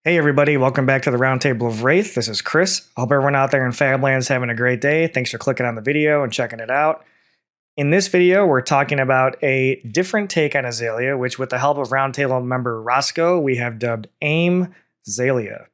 Hey everybody, welcome back to the Roundtable of Wraith. This is Chris. I hope everyone out there in Fabland's having a great day. Thanks for clicking on the video and checking it out. In this video, we're talking about a different take on Azalea, which with the help of Roundtable member Roscoe, we have dubbed Aimzalea.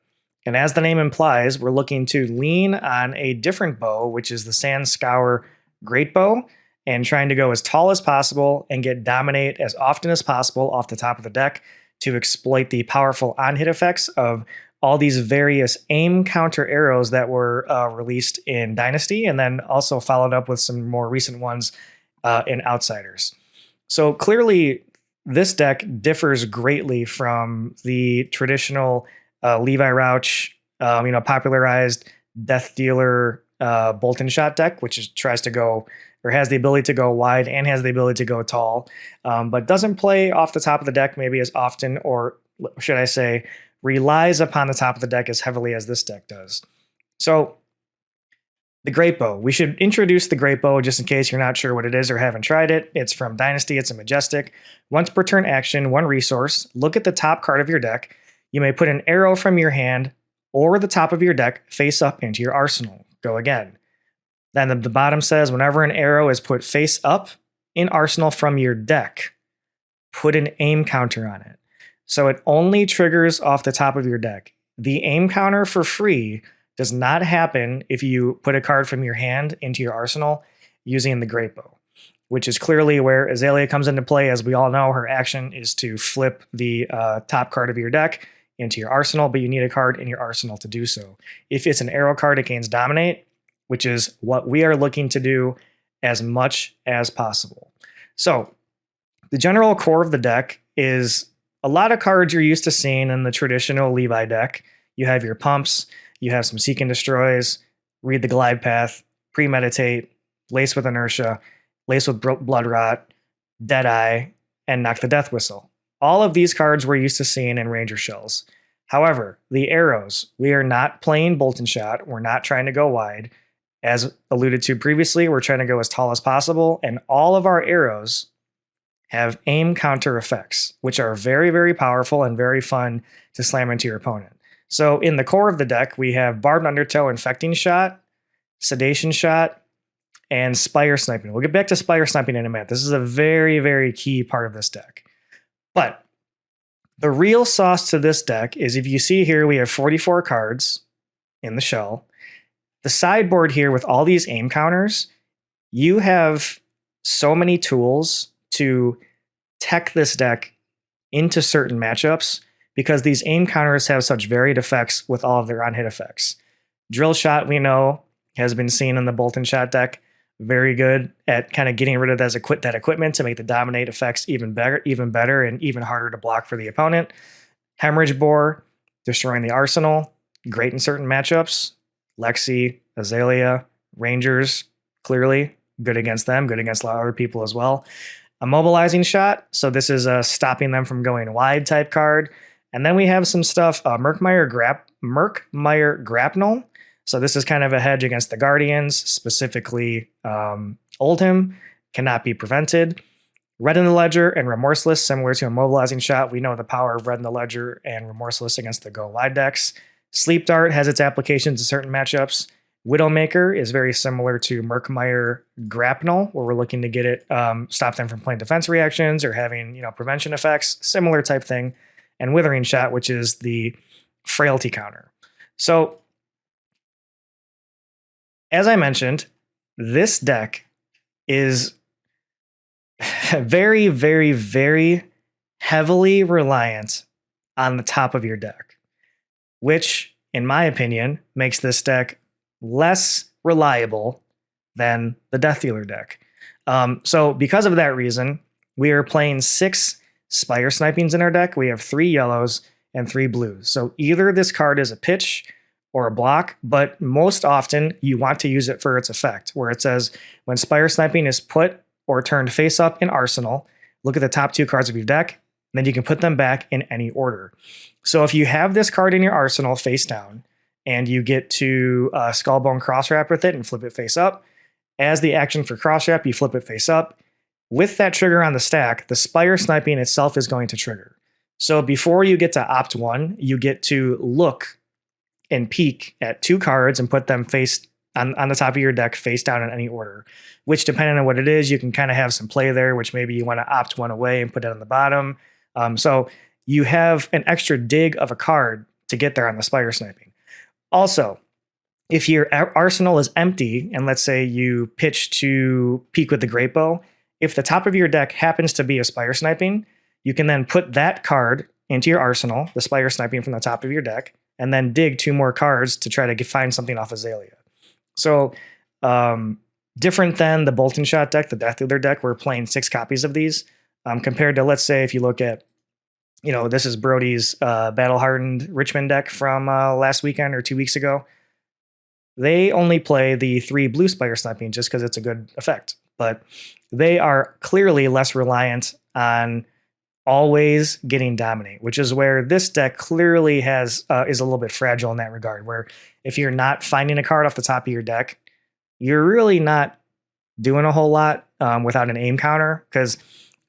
And as the name implies, we're looking to lean on a different bow, which is the Sandscour Greatbow, and trying to go as tall as possible and get dominate as often as possible off the top of the deck to exploit the powerful on-hit effects of all these various aim counter arrows that were released in Dynasty, and then also followed up with some more recent ones in Outsiders. So clearly, this deck differs greatly from the traditional Levi Rauch, popularized Death Dealer bolt and shot deck, which tries to go or has the ability to go wide and has the ability to go tall, but doesn't play off the top of the deck maybe as often, or should I say, relies upon the top of the deck as heavily as this deck does. So the Greatbow. We should introduce the Greatbow just in case you're not sure what it is or haven't tried it. It's from Dynasty. It's a Majestic. Once per turn action, one resource. Look at the top card of your deck. You may put an arrow from your hand or the top of your deck face up into your arsenal. Go again. Then the bottom says, whenever an arrow is put face up in arsenal from your deck, put an aim counter on it. So it only triggers off the top of your deck. The aim counter for free does not happen if you put a card from your hand into your arsenal using the Greatbow, which is clearly where Azalea comes into play. As we all know, her action is to flip the top card of your deck into your arsenal, but you need a card in your arsenal to do so. If it's an arrow card, it gains Dominate, which is what we are looking to do as much as possible. So the general core of the deck is a lot of cards you're used to seeing in the traditional Levi deck. You have your pumps, you have some Seek and Destroys, Read the Glide Path, Premeditate, Lace with Inertia, Lace with Blood Rot, Deadeye, and Knock the Death Whistle. All of these cards we're used to seeing in Ranger Shells. However, the arrows, we are not playing Bolt and Shot. We're not trying to go wide. As alluded to previously, we're trying to go as tall as possible, and all of our arrows have aim counter effects, which are very, very powerful and very fun to slam into your opponent. So in the core of the deck, we have Barbed Undertow Infecting Shot, Sedation Shot, and Spire Sniping. We'll get back to Spire Sniping in a minute. This is a very, very key part of this deck. But the real sauce to this deck is, if you see here, we have 44 cards in the shell. The sideboard here with all these aim counters, you have so many tools to tech this deck into certain matchups because these aim counters have such varied effects with all of their on-hit effects. Drill Shot, we know, has been seen in the Bolt and Shot deck. Very good at kind of getting rid of that equipment to make the Dominate effects even better and even harder to block for the opponent. Hemorrhage Bore, destroying the arsenal, great in certain matchups. Lexi, Azalea, Rangers, clearly good against them, good against a lot of other people as well. Immobilizing Shot, so this is a stopping them from going wide type card. And then we have some stuff, Murkmire Grapnel. So this is kind of a hedge against the Guardians, specifically Oldhim, cannot be prevented. Red in the Ledger and Remorseless, similar to Immobilizing Shot. We know the power of Red in the Ledger and Remorseless against the Go Wide decks. Sleep Dart has its applications in certain matchups. Widowmaker is very similar to Murkmire Grapnel, where we're looking to get it, stop them from playing defense reactions or having, prevention effects, similar type thing. And Withering Shot, which is the frailty counter. So, as I mentioned, this deck is very, very, very heavily reliant on the top of your deck, which, in my opinion, makes this deck less reliable than the Death Dealer deck. So because of that reason, we are playing 6 Spire Snipings in our deck. We have 3 yellows and 3 blues. So either this card is a pitch or a block, but most often you want to use it for its effect, where it says when Spire Sniping is put or turned face up in Arsenal, look at the top 2 cards of your deck, then you can put them back in any order. So if you have this card in your arsenal face down and you get to Skullbone Crosswrap with it and flip it face up, as the action for Crosswrap, you flip it face up. With that trigger on the stack, the Spire Sniping itself is going to trigger. So before you get to opt one, you get to look and peek at 2 cards and put them face on the top of your deck face down in any order, which depending on what it is, you can kind of have some play there, which maybe you want to opt one away and put it on the bottom. So you have an extra dig of a card to get there on the Spire Sniping. Also, if your arsenal is empty, and let's say you pitch to peek with the Greatbow, if the top of your deck happens to be a Spire Sniping, you can then put that card into your arsenal, the Spire Sniping from the top of your deck, and then dig 2 more cards to try to find something off Azalea. So different than the Bolt and Shot deck, the Death Dealer deck, we're playing 6 copies of these, compared to, let's say, if you look at, this is Brody's Battle-Hardened Richmond deck from last weekend or 2 weeks ago. They only play the 3 blue Spire Sniping just because it's a good effect. But they are clearly less reliant on always getting Dominate, which is where this deck clearly is a little bit fragile in that regard, where if you're not finding a card off the top of your deck, you're really not doing a whole lot without an aim counter, because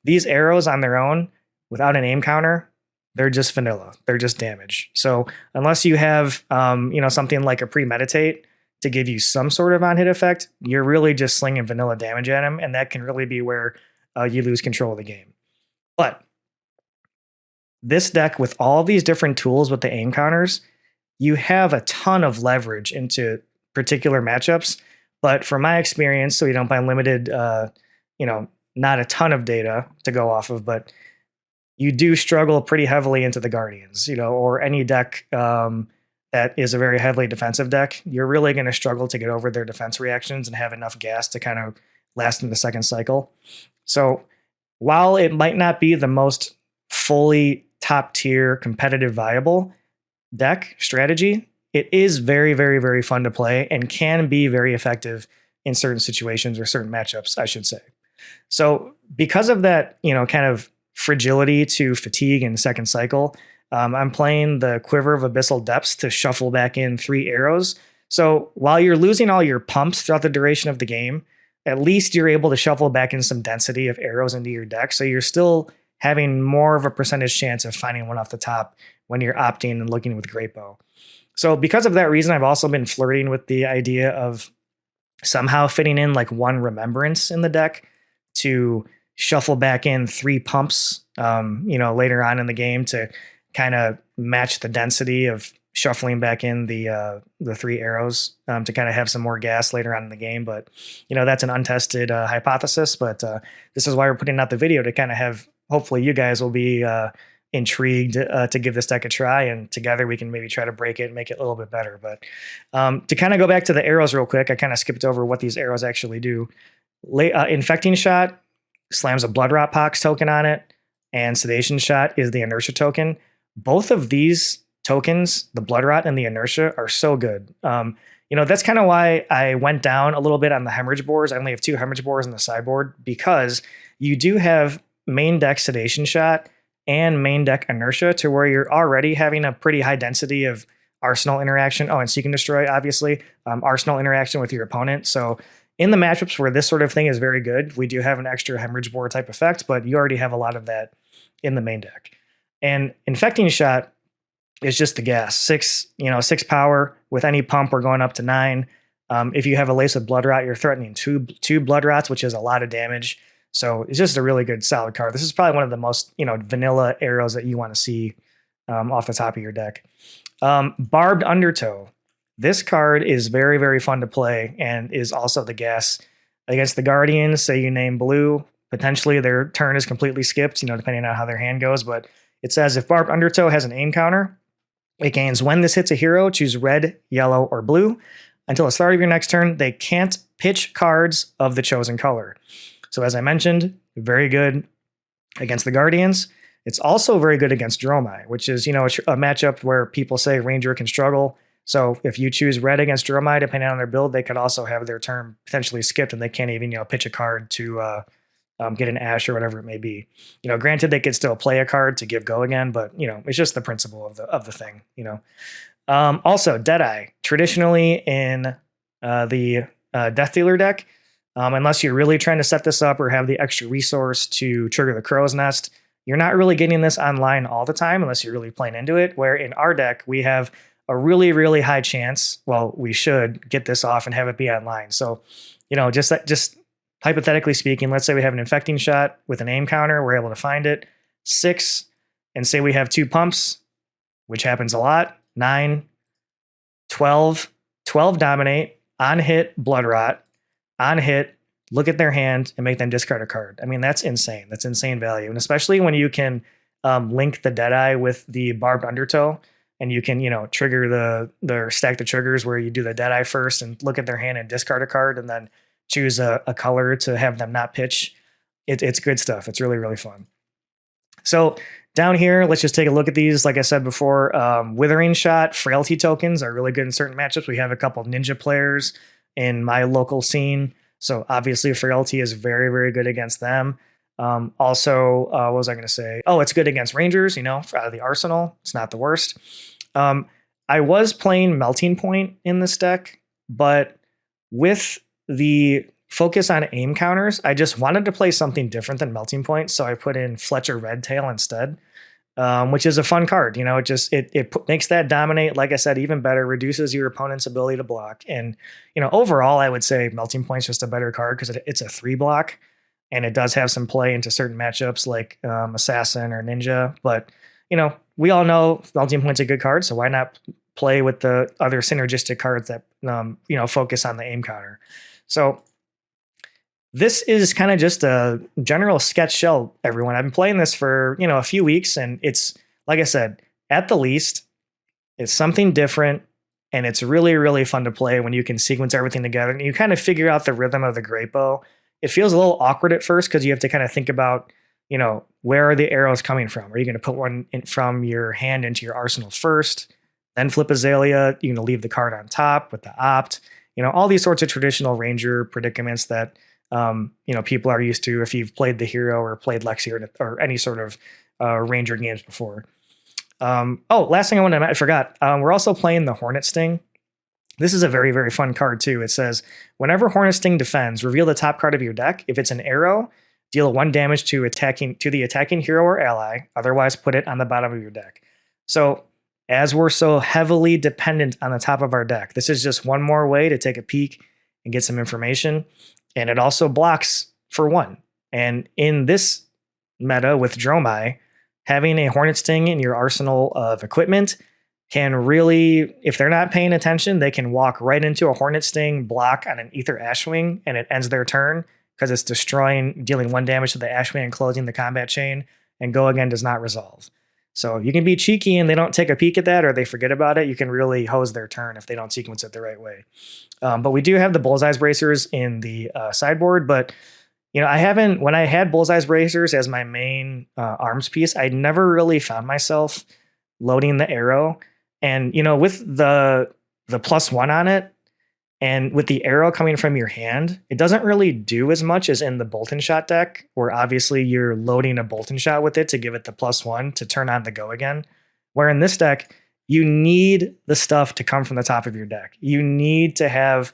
these arrows on their own, without an aim counter, they're just vanilla. They're just damage. So unless you have something like a Premeditate to give you some sort of on-hit effect, you're really just slinging vanilla damage at him, and that can really be where you lose control of the game. But this deck, with all these different tools with the aim counters, you have a ton of leverage into particular matchups. But from my experience, by limited, not a ton of data to go off of, but you do struggle pretty heavily into the Guardians, or any deck that is a very heavily defensive deck. You're really going to struggle to get over their defense reactions and have enough gas to kind of last in the second cycle. So while it might not be the most fully top tier competitive viable deck strategy, it is very, very, very fun to play and can be very effective in certain situations or certain matchups, I should say. So because of that, kind of fragility to fatigue in second cycle, I'm playing the Quiver of Abyssal Depths to shuffle back in 3 arrows. So while you're losing all your pumps throughout the duration of the game, at least you're able to shuffle back in some density of arrows into your deck. So you're still having more of a percentage chance of finding one off the top when you're opting and looking with Greatbow. So because of that reason, I've also been flirting with the idea of somehow fitting in like 1 Remembrance in the deck to shuffle back in 3 pumps, later on in the game to kind of match the density of shuffling back in the 3 arrows to kind of have some more gas later on in the game. But, that's an untested hypothesis. But this is why we're putting out the video, to kind of have, hopefully you guys will be intrigued to give this deck a try, and together we can maybe try to break it and make it a little bit better. But to kind of go back to the arrows real quick, I kind of skipped over what these arrows actually do. Infecting Shot slams a Blood Rot Pox token on it, and Sedation Shot is the Inertia token. Both of these tokens, the Blood Rot and the Inertia, are so good. That's kind of why I went down a little bit on the Hemorrhage boards. I only have 2 Hemorrhage boards in the sideboard, because you do have main deck Sedation Shot and main deck Inertia, to where you're already having a pretty high density of Arsenal interaction. Oh, and Seek and Destroy, obviously. Arsenal interaction with your opponent. So in the matchups where this sort of thing is very good, we do have an extra Hemorrhage board type effect, but you already have a lot of that in the main deck. And Infecting Shot is just the gas. 6 power. With any pump, we're going up to 9. If you have a Lace of Blood Rot, you're threatening two Blood Rots, which is a lot of damage. So it's just a really good, solid card. This is probably one of the most, vanilla arrows that you want to see off the top of your deck. Barbed Undertow. This card is very, very fun to play and is also the gas against the Guardians. Say you name blue, potentially their turn is completely skipped, depending on how their hand goes. But it says if Barbed Undertow has an aim counter, it gains when this hits a hero, choose red, yellow, or blue. Until the start of your next turn, they can't pitch cards of the chosen color. So as I mentioned, very good against the Guardians. It's also very good against Dromai, which is, a matchup where people say Ranger can struggle. So if you choose red against Dromai, depending on their build, they could also have their turn potentially skipped, and they can't even, pitch a card to get an Ash or whatever it may be. Granted, they could still play a card to give go again, but, it's just the principle of the thing, Also, Deadeye, traditionally in the Death Dealer deck, unless you're really trying to set this up or have the extra resource to trigger the Crow's Nest, You're not really getting this online all the time unless you're really playing into it, where in our deck, we have a really, really high chance, well, we should get this off and have it be online. So, just hypothetically speaking, let's say we have an infecting shot with an aim counter, we're able to find it, 6, and say we have 2 pumps, which happens a lot, 9, 12, 12 dominate, on hit, blood rot, on hit, look at their hand and make them discard a card. I mean, that's insane. That's insane value. And especially when you can link the Deadeye with the Barbed Undertow, and you can, trigger the stack the triggers where you do the Deadeye first and look at their hand and discard a card and then choose a color to have them not pitch. It's good stuff. It's really, really fun. So down here, let's just take a look at these. Like I said before, Withering Shot, Frailty tokens are really good in certain matchups. We have a couple ninja players in my local scene. So obviously Frailty is very, very good against them. Also, what was I going to say? Oh, it's good against Rangers, out of the arsenal. It's not the worst. I was playing Melting Point in this deck, but with the focus on aim counters, I just wanted to play something different than Melting Point. So I put in Fletcher Redtail instead, which is a fun card. It makes that dominate, like I said, even better, reduces your opponent's ability to block. And, overall, I would say Melting Point's just a better card because it's a 3 block and it does have some play into certain matchups like Assassin or Ninja. But, we all know Melting Point's a good card. So why not play with the other synergistic cards that, focus on the aim counter? So this is kind of just a general sketch shell, everyone. I've been playing this for, a few weeks, and it's, like I said, at the least, it's something different, and it's really, really fun to play when you can sequence everything together, and you kind of figure out the rhythm of the Greatbow. It feels a little awkward at first because you have to kind of think about, where are the arrows coming from? Are you going to put one from your hand into your arsenal first, then flip Azalea? You're going to leave the card on top with the opt. All these sorts of traditional Ranger predicaments that people are used to if you've played the hero or played Lexi or any sort of Ranger games before. Last thing I forgot. We're also playing the Hornet Sting. This is a very, very fun card too. It says, whenever Hornet Sting defends, reveal the top card of your deck. If it's an arrow, deal 1 damage to the attacking hero or ally. Otherwise, put it on the bottom of your deck. So as we're so heavily dependent on the top of our deck, this is just one more way to take a peek and get some information. And it also blocks for 1. And in this meta with Dromai, having a Hornet Sting in your arsenal of equipment can really, if they're not paying attention, they can walk right into a Hornet Sting block on an Ether Ashwing, and it ends their turn because it's dealing 1 damage to the Ashwing and closing the combat chain, and Go Again does not resolve. So you can be cheeky and they don't take a peek at that or they forget about it. You can really hose their turn if they don't sequence it the right way. But we do have the Bullseye's Bracers in the sideboard, but when I had Bullseye's Bracers as my main arms piece, I never really found myself loading the arrow. And, with the +1 on it and with the arrow coming from your hand, it doesn't really do as much as in the Bolt and Shot deck, where obviously you're loading a Bolt and Shot with it to give it the +1 to turn on the Go Again. Where in this deck, you need the stuff to come from the top of your deck. You need to have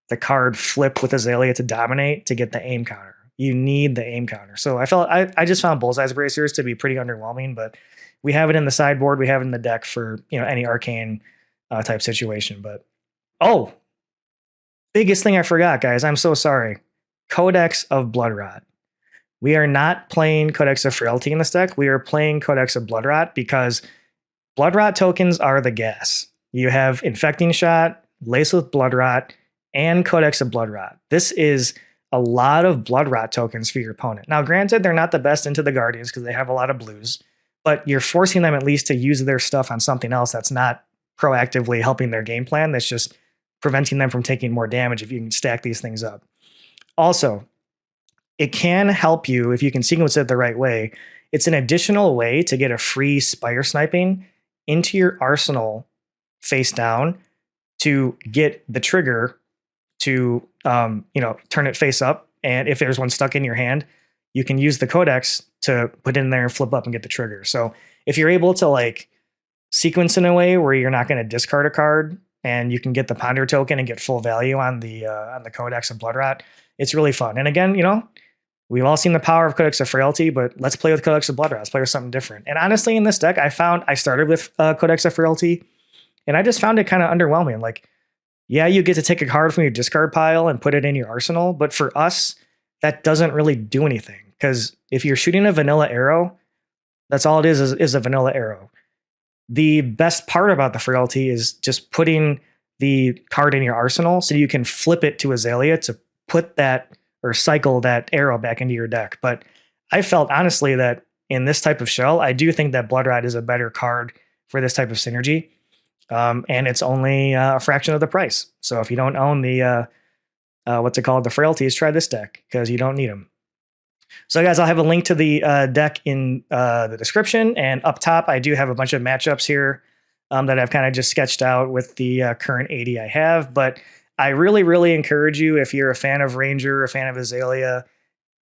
the card flip with Azalea to dominate to get the aim counter. You need the aim counter. So I just found Bullseye's Bracers to be pretty underwhelming, but we have it in the sideboard. We have it in the deck for any arcane type situation. But biggest thing I forgot, guys. I'm so sorry. Codex of Bloodrot. We are not playing Codex of Frailty in this deck. We are playing Codex of Bloodrot because Bloodrot tokens are the gas. You have Infecting Shot, Lace with Bloodrot, and Codex of Bloodrot. This is a lot of Bloodrot tokens for your opponent. Now, granted, they're not the best into the Guardians because they have a lot of blues, but you're forcing them at least to use their stuff on something else that's not proactively helping their game plan. That's just preventing them from taking more damage if you can stack these things up. Also, it can help you if you can sequence it the right way. It's an additional way to get a free Spire Sniping into your arsenal face down to get the trigger to turn it face up. And if there's one stuck in your hand, you can use the Codex to put it in there and flip up and get the trigger. So if you're able to sequence in a way where you're not going to discard a card and you can get the Ponder token and get full value on the Codex of Bloodrot, it's really fun. And again, We've all seen the power of Codex of Frailty, but let's play with Codex of Blood Rat. Let's play with something different. And honestly, in this deck, I started with Codex of Frailty, and I just found it kind of underwhelming. Like, yeah, you get to take a card from your discard pile and put it in your arsenal, but for us, that doesn't really do anything. Because if you're shooting a vanilla arrow, that's all it is a vanilla arrow. The best part about the Frailty is just putting the card in your arsenal so you can flip it to Azalea to put that or cycle that arrow back into your deck. But I felt honestly that in this type of shell, I do think that Blood Rat is a better card for this type of synergy. And it's only a fraction of the price. So if you don't own the, the Frailties, try this deck because you don't need them. So guys, I'll have a link to the deck in the description. And up top, I do have a bunch of matchups here that I've kind of just sketched out with the current 80 I have. But I really, really encourage you, if you're a fan of Ranger, a fan of Azalea,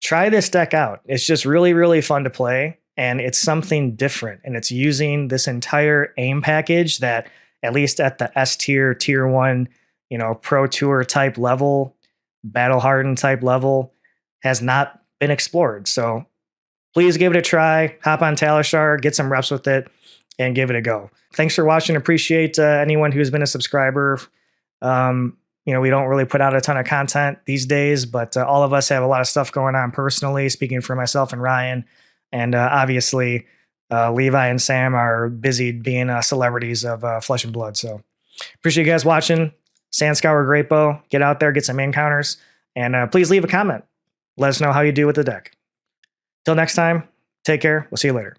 try this deck out. It's just really, really fun to play. And it's something different. And it's using this entire AIM package that, at least at the S tier, tier 1, pro tour type level, battle hardened type level, has not been explored. So please give it a try. Hop on Talishar, get some reps with it, and give it a go. Thanks for watching. Appreciate anyone who's been a subscriber. We don't really put out a ton of content these days, but all of us have a lot of stuff going on personally, speaking for myself and Ryan. And obviously, Levi and Sam are busy being celebrities of Flesh and Blood. So appreciate you guys watching. Sandscour, Greatbow. Get out there, get some encounters, and please leave a comment. Let us know how you do with the deck. Till next time, take care. We'll see you later.